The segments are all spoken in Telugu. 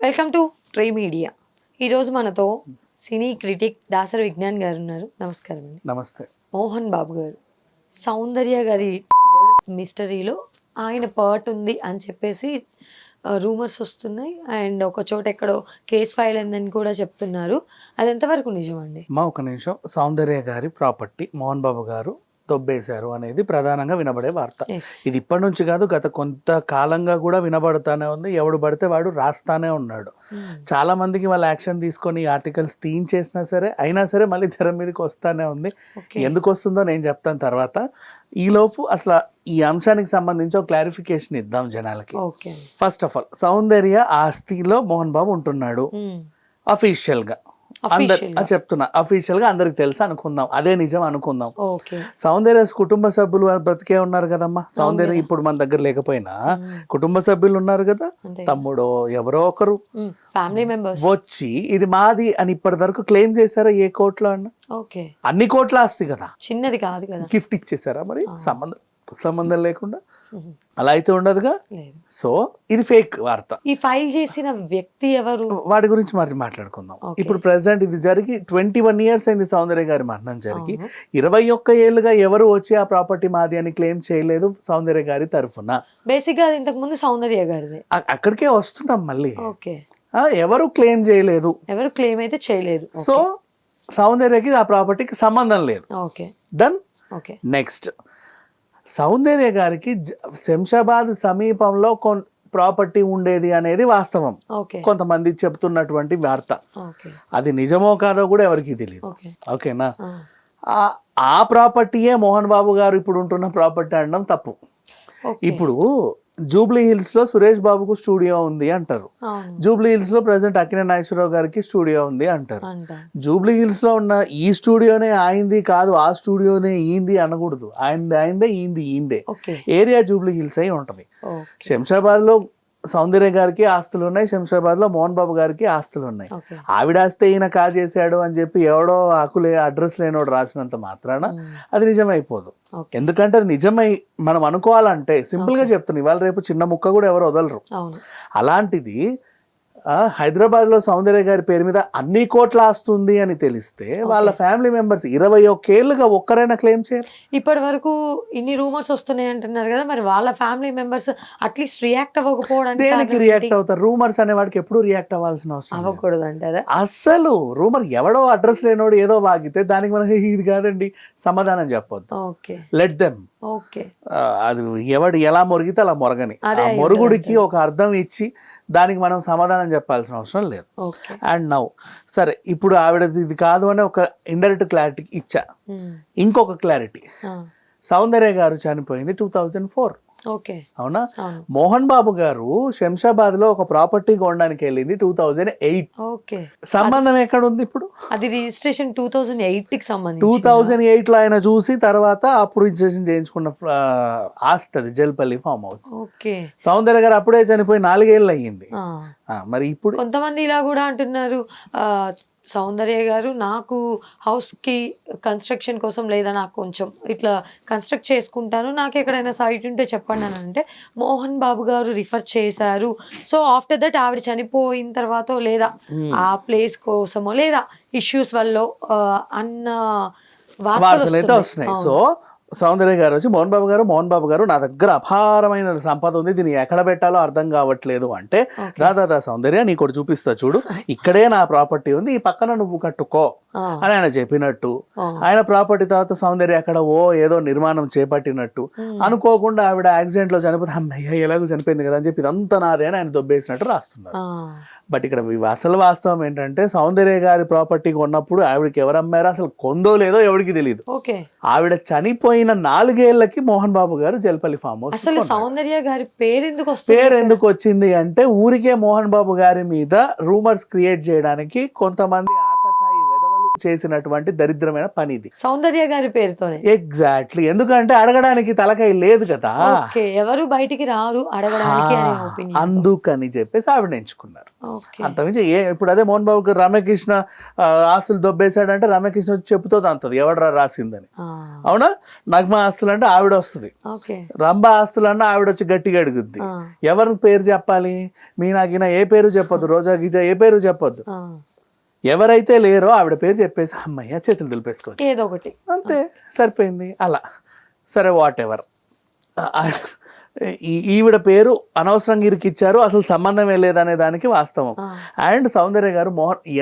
Welcome to try media. ఈరోజు మనతో సినీ క్రిటిక్ దాసరి విజ్ఞాన్ గారు ఉన్నారు. నమస్కారం అండి. నమస్తే. మోహన్ బాబు గారు సౌందర్య గారి మిస్టరీలో ఆయన పర్ట్ ఉంది అని చెప్పేసి రూమర్స్ వస్తున్నాయి. అండ్ ఒక చోట ఎక్కడో కేసు ఫైల్ అయిందని కూడా చెప్తున్నారు. అది ఎంతవరకు నిజం అండి? మా ఒక నిమిషం. సౌందర్య గారి ప్రాపర్టీ మోహన్ బాబు గారు దొబ్బేశారు అనేది ప్రధానంగా వినబడే వార్త. ఇది ఇప్పటి నుంచి కాదు, గత కొంత కాలంగా కూడా వినబడుతూనే ఉంది. ఎవడు పడితే వాడు రాస్తానే ఉన్నాడు. చాలా మందికి వాళ్ళ యాక్షన్ తీసుకొని ఆర్టికల్స్ తీయించేసినా సరే అయినా సరే మళ్ళీ తెర మీదకి వస్తానే ఉంది. ఎందుకు వస్తుందో నేను చెప్తాను తర్వాత. ఈలోపు అసలు ఈ అంశానికి సంబంధించి ఒక క్లారిఫికేషన్ ఇద్దాం జనాలకి. ఫస్ట్ ఆఫ్ ఆల్, సౌందర్య ఆస్తిలో మోహన్ బాబు ఉంటున్నాడు అఫీషియల్ గా. చెప్తున్నా, అఫీషియల్ గా అందరికి తెలుసు అనుకుందాం, అదే నిజం అనుకుందాం. సౌందర్య కుటుంబ సభ్యులు బ్రతికే ఉన్నారు కదమ్మా. సౌందర్య ఇప్పుడు మన దగ్గర లేకపోయినా కుటుంబ సభ్యులు ఉన్నారు కదా, తమ్ముడో ఎవరో ఒకరు ఫ్యామిలీ మెంబర్స్ వచ్చి ఇది మాది అని ఇప్పటి వరకు క్లెయిమ్ చేశారా ఏ కోర్టులో అన్న? అన్ని కోట్ల ఆస్తి కదా, చిన్నది కాదు కదా. గిఫ్ట్ ఇచ్చేసారా మరి సంబంధం లేకుండా? అలా అయితే ఉండదుగా. సో ఇది ఫేక్ వార్త. ఈ ఫైల్ చేసిన వ్యక్తి ఎవరు, వాడి గురించి మరి మాట్లాడుకుందాం. ఇప్పుడు ప్రెసెంట్ ఇది జరిగి 21 years అయింది. సౌందర్య గారి మరణం జరిగి 21 ఏళ్ళుగా ఎవరు వచ్చి ఆ ప్రాపర్టీ మాది అని క్లెయిమ్ చేయలేదు సౌందర్య గారి తరఫున. బేసిక్ గా ఇంతకు ముందు సౌందర్య గారిది. అక్కడికే వస్తున్నాం మళ్ళీ. ఎవరు క్లెయిమ్ చేయలేదు, ఎవరు క్లెయిమ్ అయితే చేయలేదు. సో సౌందర్యకి ఆ ప్రాపర్టీకి సంబంధం లేదు. డన్. నెక్స్ట్, సౌందర్య గారికి శంషాబాద్ సమీపంలో ప్రాపర్టీ ఉండేది అనేది వాస్తవం. కొంతమంది చెప్తున్నటువంటి వార్త. అది నిజమో కాదో కూడా ఎవరికి తెలియదు. ఓకేనా? ఆ ప్రాపర్టీయే మోహన్ బాబు గారు ఇప్పుడు ఉంటున్న ప్రాపర్టీ అనడం తప్పు. ఇప్పుడు జూబ్లీ హిల్స్ లో సురేష్ బాబుకు స్టూడియో ఉంది అంటారు. జూబ్లీ హిల్స్ లో ప్రెసెంట్ అక్కినేని నాగేశ్వరరావు గారికి స్టూడియో ఉంది అంటారు. జూబ్లీ హిల్స్ లో ఉన్న ఈ స్టూడియోనే ఆయింది కాదు, ఆ స్టూడియోనే ఈంది అనకూడదు. ఆయనదే ఈందే. ఏరియా జూబ్లీ హిల్స్ అయి ఉంటది. శంషాబాద్ లో సౌందర్య గారికి ఆస్తులు ఉన్నాయి, శంషాబాద్ లో మోహన్ బాబు గారికి ఆస్తులు ఉన్నాయి. ఆవిడ ఆస్తే ఈయన కాజేశాడు అని చెప్పి ఎవడో అడ్రస్ లేనోడు రాసినంత మాత్రాన అది నిజమైపోదు. ఎందుకంటే అది నిజమై మనం అనుకోవాలంటే సింపుల్ గా చెప్తున్నా, ఇవాళ రేపు చిన్న ముక్క కూడా ఎవరు వదలరు. అలాంటిది హైదరాబాద్ లో సౌందర్య గారి పేరు మీద అన్ని కోట్ల ఆస్తుంది అని తెలిస్తే వాళ్ళ ఫ్యామిలీ మెంబర్స్ 21 ఏళ్ళుగా ఒక్కరైనా క్లెయిమ్ చేయరు. ఇప్పటి వరకు ఇన్ని రూమర్స్ వస్తున్నాయి అంటున్నారు కదా, మరి వాళ్ళ ఫ్యామిలీ మెంబర్స్ అట్లీస్ట్ రియాక్ట్ అవ్వకపోవడానికి దేనికి రియాక్ట్ అవుతారు? రూమర్స్ అనే వాడికి ఎప్పుడు రియాక్ట్ అవ్వాల్సిన అవసరం అవ్వకూడదు అంటారా? అసలు రూమర్ ఎవడో అడ్రస్ లేనోడు ఏదో వాగితే దానికి మనం ఇది కాదండి సమాధానం చెప్పొద్దు. Let them. అది ఎవడు ఎలా మొరిగితే అలా మొరగని. ఆ మొరుగుడికి ఒక అర్థం ఇచ్చి దానికి మనం సమాధానం చెప్పాల్సిన అవసరం లేదు. అండ్ నౌ సరే, ఇప్పుడు ఆవిడది ఇది కాదు అని ఒక ఇండైరెక్ట్ క్లారిటీ ఇచ్చా. ఇంకొక క్లారిటీ, సౌందర్య గారు చనిపోయింది 2004. అవునా? మోహన్ బాబు గారు శంషాబాద్ లో ఒక ప్రాపర్టీ కొనడానికి వెళ్ళింది 2008. సంబంధం ఎక్కడ ఉంది ఇప్పుడు? అది రిజిస్ట్రేషన్ 2008 కి సంబంధించి 2008 లో ఆయన చూసి తర్వాత అప్పుడు రిజిస్ట్రేషన్ చేయించుకున్న ఆస్తి అది జల్పల్లి ఫామ్ హౌస్. సౌందర్య గారు అప్పుడే చనిపోయి 4 ఏళ్ళు అయ్యింది. మరి ఇప్పుడు కొంతమంది ఇలా కూడా అంటున్నారు, సౌందర్య గారు నాకు హౌస్కి కన్స్ట్రక్షన్ కోసం లేదా నాకు కొంచెం ఇట్లా కన్స్ట్రక్ట్ చేసుకుంటాను, నాకు ఎక్కడైనా సైట్ ఉంటే చెప్పండి అని అంటే మోహన్ బాబు గారు రిఫర్ చేశారు. సో ఆఫ్టర్ దట్ ఆవిడ చనిపోయిన తర్వాత లేదా ఆ ప్లేస్ కోసమో లేదా ఇష్యూస్ వల్ల అన్న వార్తలు అయితే వస్తున్నాయి. సో సౌందర్య గారు వచ్చి మోహన్ బాబు గారు నా దగ్గర అపారమైన సంపద ఉంది, దీన్ని ఎక్కడ పెట్టాలో అర్థం కావట్లేదు అంటే, దాదా సౌందర్య నీకు చూపిస్తా చూడు, ఇక్కడే నా ప్రాపర్టీ ఉంది, ఈ పక్కన నువ్వు కట్టుకో అని ఆయన చెప్పినట్టు, ఆయన ప్రాపర్టీ తర్వాత సౌందర్య అక్కడ ఏదో నిర్మాణం చేపట్టినట్టు అనుకోకుండా ఆవిడ యాక్సిడెంట్ లో చనిపోతే అమ్మయ్య ఎలాగో చనిపోయింది కదా అని చెప్పి ఇదంతా నాదే అని ఆయన దొబ్బేసినట్టు రాస్తున్నారు. బట్ ఇక్కడ అసలు వాస్తవం ఏంటంటే సౌందర్య గారి ప్రాపర్టీ కొన్నప్పుడు ఆవిడకి ఎవరు అమ్మారో అసలు కొందో లేదో ఎవరికి తెలియదు. ఆవిడ చనిపోయిన 4 ఏళ్లకి మోహన్ బాబు గారు జల్పల్లి ఫామ్ హౌస్. అసలు సౌందర్య గారి పేరు ఎందుకు వచ్చింది అంటే ఊరికే మోహన్ బాబు గారి మీద రూమర్స్ క్రియేట్ చేయడానికి కొంతమంది ఆకతాయి వెధవలు చేసినటువంటి దరిద్రమైన పని ఇది. సౌందర్య గారి పేరుతోనే. ఎగ్జాక్ట్లీ, ఎందుకంటే అడగడానికి తలకాయ లేదు కదా, ఓకే, ఎవరు బయటికి రారు అడగడానికి అనే ఒపీనియన్. అందుకని చెప్పేసి ఆవిడ ఎంచుకున్నారు. ఓకే. అంతమించి ఇప్పుడు అదే మోహన్ బాబు గారు రమ్యకృష్ణ ఆస్తులు దొబ్బేశాడంటే రమ్యకృష్ణ వచ్చి చెబుతుంది అంతది ఎవడరా రాసిందని. అవునా? నగ్మ ఆస్తులు అంటే ఆవిడ వస్తుంది, ఓకే. రంభ ఆస్తులు అన్న ఆవిడ వచ్చి గట్టిగా అడుగుద్ది. ఎవరి పేరు చెప్పాలి? మీనాగిన ఏ పేరు చెప్పొద్దు, రోజా గిజ ఏ పేరు చెప్పొద్దు. ఎవరైతే లేరో ఆవిడ పేరు చెప్పేసి అమ్మయ్య చేతులు దులిపేసుకోవచ్చు, ఏదో ఒకటి అంతే, సరిపోయింది. అలా సరే వాట్ ఎవర్, ఈవిడ పేరు అనవసరంగా ఇరికిచ్చారు, అసలు సంబంధమే లేదనే దానికి వాస్తవం. అండ్ సౌందర్య గారు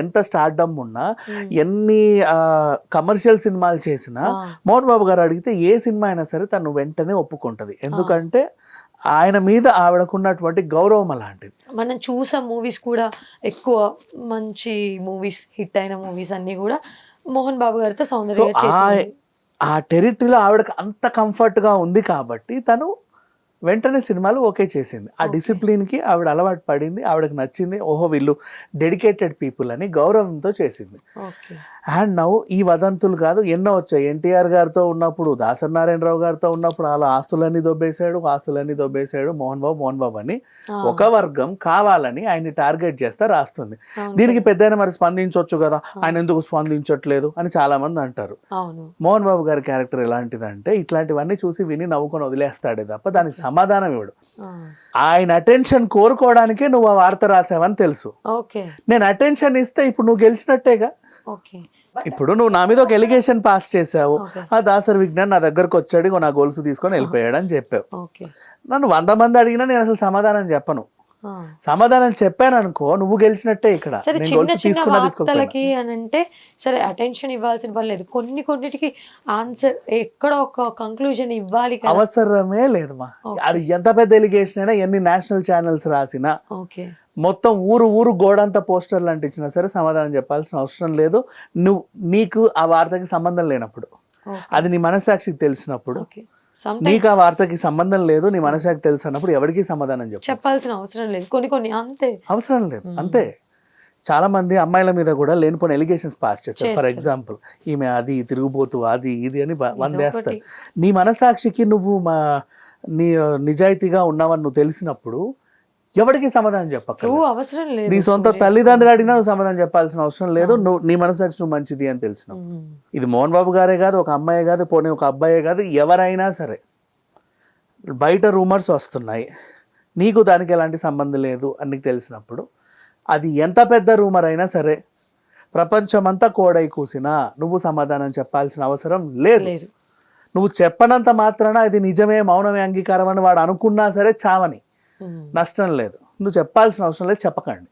ఎంత స్టార్డమ్ ఉన్నా, ఎన్ని కమర్షియల్ సినిమాలు చేసినా మోహన్ బాబు గారు అడిగితే ఏ సినిమా అయినా సరే తను వెంటనే ఒప్పుకుంటది. ఎందుకంటే ఆయన మీద ఆవిడకున్నటువంటి గౌరవం అలాంటిది. మనం చూసే మూవీస్ కూడా ఎక్కువ మంచి మూవీస్, హిట్ అయిన మూవీస్ అన్ని కూడా మోహన్ బాబు గారితో సౌందర్య గారు చేసింది. ఆ టెరిటరీలో ఆవిడకి అంత కంఫర్ట్ గా ఉంది కాబట్టి తను వెంటనే సినిమాలు ఓకే చేసింది. ఆ డిసిప్లిన్కి ఆవిడ అలవాటు పడింది, ఆవిడకి నచ్చింది. ఓహో వీళ్ళు డెడికేటెడ్ పీపుల్ అని గౌరవంతో చేసింది. అండ్ నవ్వు ఈ వదంతులు కాదు ఎన్నో వచ్చాయి. ఎన్టీఆర్ గారితో ఉన్నప్పుడు, దాసరి నారాయణరావు గారితో ఉన్నప్పుడు అలా ఆస్తులన్నీ దొబ్బేశాడు మోహన్ బాబు అని ఒక వర్గం కావాలని ఆయన్ని టార్గెట్ చేస్తే రాస్తుంది. దీనికి పెద్దయినా మరి స్పందించవచ్చు కదా, ఆయన ఎందుకు స్పందించట్లేదు అని చాలా మంది అంటారు. మోహన్ బాబు గారి క్యారెక్టర్ ఎలాంటిదంటే ఇట్లాంటివన్నీ చూసి విని నవ్వుకొని వదిలేస్తాడే తప్ప దానికి సమాధానం ఇవ్వడు. ఆయన అటెన్షన్ కోరుకోవడానికే నువ్వు ఆ వార్త రాసావని తెలుసు. నేను అటెన్షన్ ఇస్తే ఇప్పుడు నువ్వు గెలిచినట్టేగా. ఇప్పుడు నువ్వు నా మీద ఒక ఎలిగేషన్ పాస్ చేసావు, ఆ దాసరి విజ్ఞాన్ నా దగ్గరకు వచ్చాడు, నా గొలుసు తీసుకొని వెళ్ళిపోయాడు అని చెప్పావు. నన్ను 100 మంది అడిగినా నేను అసలు సమాధానం చెప్పను. సమాధానం చెప్పాను అనుకో నువ్వు గెలిచినట్టే. ఇక్కడ వార్తలకి అని అంటే సరే అటెన్షన్ ఇవ్వాల్సిన పని లేదు, కొన్నిటికి ఆన్సర్ ఎక్కడ ఒక కంక్లూజన్ ఇవ్వాలి, అవసరమే లేదు మా. అది ఎంత పెద్ద ఎలిగేషన్ అయినా, ఎన్ని నేషనల్ ఛానల్స్ రాసినా, మొత్తం ఊరు గోడంతా పోస్టర్లు అంటించినా సరే సమాధానం చెప్పాల్సిన అవసరం లేదు. నీకు ఆ వార్తకి సంబంధం లేనప్పుడు, అది నీ మనస్సాక్షికి తెలిసినప్పుడు, నీకు ఆ వార్తకి సంబంధం లేదు, నీ మనసాకి తెలుసు అన్నప్పుడు ఎవరికి సమాధానం చెప్పాల్సిన అవసరం లేదు. కొన్ని అంతే అవసరం లేదు, అంతే. చాలా మంది అమ్మాయిల మీద కూడా లేనిపోయిన ఎలిగేషన్స్ పాస్ చేస్తారు. ఫర్ ఎగ్జాంపుల్ ఈమె అది తిరుగుబోతు అది ఇది అని వందేస్తారు. నీ మనసాక్షికి నువ్వు నీ నిజాయితీగా ఉన్నావని నువ్వు తెలిసినప్పుడు ఎవరికి సమాధానం చెప్పక్కర్లేదు. నీ సొంత తల్లిదండ్రులు అడిగినా నువ్వు సమాధానం చెప్పాల్సిన అవసరం లేదు. నీ మనసాక్షి నువ్వు మంచిది అని తెలిసినప్పుడు. ఇది మోహన్ బాబు గారే కాదు, ఒక అమ్మాయే కాదు, పోనీ ఒక అబ్బాయే కాదు, ఎవరైనా సరే బయట రూమర్స్ వస్తున్నాయి, నీకు దానికి ఎలాంటి సంబంధం లేదు అని నీకు తెలిసినప్పుడు, అది ఎంత పెద్ద రూమర్ అయినా సరే, ప్రపంచమంతా కోడై కూసినా నువ్వు సమాధానం చెప్పాల్సిన అవసరం లేదు. నువ్వు చెప్పనంత మాత్రాన ఇది నిజమే, మౌనమే అంగీకారం అని వాడు అనుకున్నా సరే చావని, నష్టం లేదు. నువ్వు చెప్పాల్సిన అవసరం లేదు, చెప్పకండి.